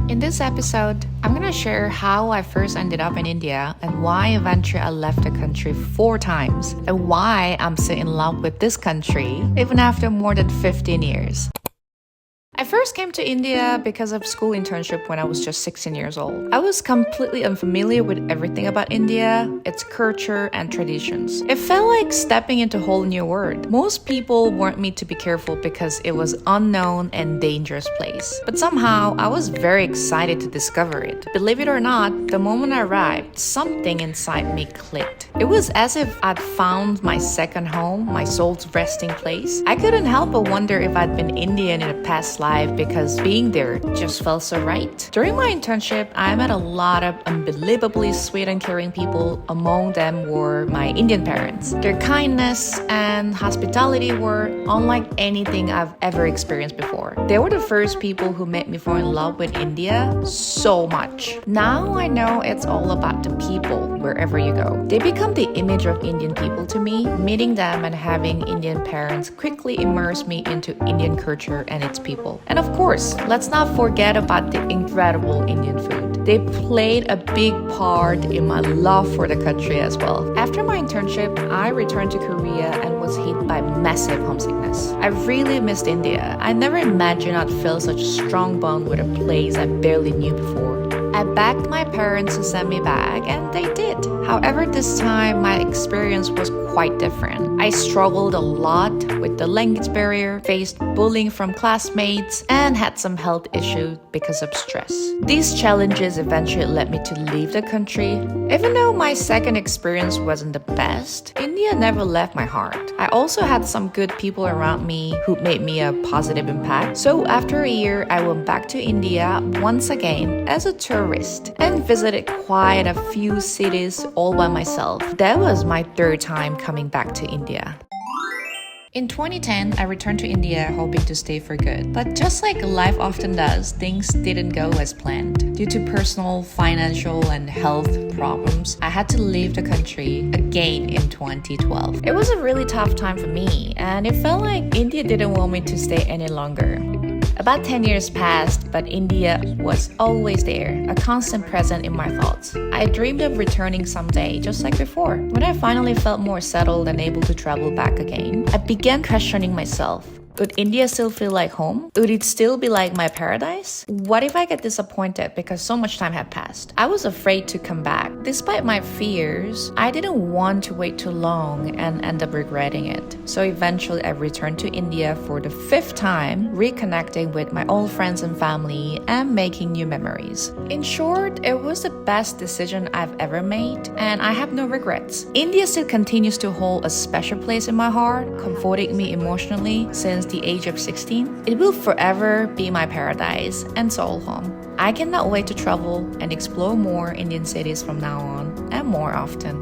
In this episode, I'm gonna share how I first ended up in India and why eventually I left the country 4 times and why I'm still in love with this country even after more than 15 years. I first came to India because of school internship when I was just 16 years old. I was completely unfamiliar with everything about India, its culture and traditions. It felt like stepping into a whole new world. Most people warned me to be careful because it was unknown and dangerous place. But somehow, I was very excited to discover it. Believe it or not, the moment I arrived, something inside me clicked. It was as if I'd found my second home, my soul's resting place. I couldn't help but wonder if I'd been Indian in a past life because being there just felt so right. During my internship, I met a lot of unbelievably sweet and caring people. Among them were my Indian parents. Their kindness and hospitality were unlike anything I've ever experienced before. They were the first people who made me fall in love with India so much. Now I know it's all about the people wherever you go. They become the image of Indian people to me. Meeting them and having Indian parents quickly immersed me into Indian culture and its people. And of course, let's not forget about the incredible Indian food. They played a big part in my love for the country as well. After my internship, I returned to Korea and was hit by massive homesickness. I really missed India. I never imagined I'd feel such a strong bond with a place I barely knew before. I begged my parents to send me back, and they did. However, this time my experience was quite different. I struggled a lot with the language barrier, faced bullying from classmates, and had some health issues because of stress. These challenges eventually led me to leave the country. Even though my second experience wasn't the best, India never left my heart. I also had some good people around me who made me a positive impact. So after a year, I went back to India once again as a tourist and visited quite a few cities all by myself. That was my 3rd time coming back to India. In 2010, I returned to India hoping to stay for good. But just like life often does, things didn't go as planned. Due to personal, financial, and health problems, I had to leave the country again in 2012. It was a really tough time for me, and it felt like India didn't want me to stay any longer. About 10 years passed, but India was always there, a constant present in my thoughts. I dreamed of returning someday, just like before. When I finally felt more settled and able to travel back again, I began questioning myself. Would India still feel like home? Would it still be like my paradise? What if I get disappointed because so much time had passed? I was afraid to come back. Despite my fears, I didn't want to wait too long and end up regretting it. So eventually I returned to India for the 5th time, reconnecting with my old friends and family and making new memories. In short, it was the best decision I've ever made, and I have no regrets. India still continues to hold a special place in my heart, comforting me emotionally since the age of 16. It will forever be my paradise and soul home. I cannot wait to travel and explore more Indian cities from now on and more often.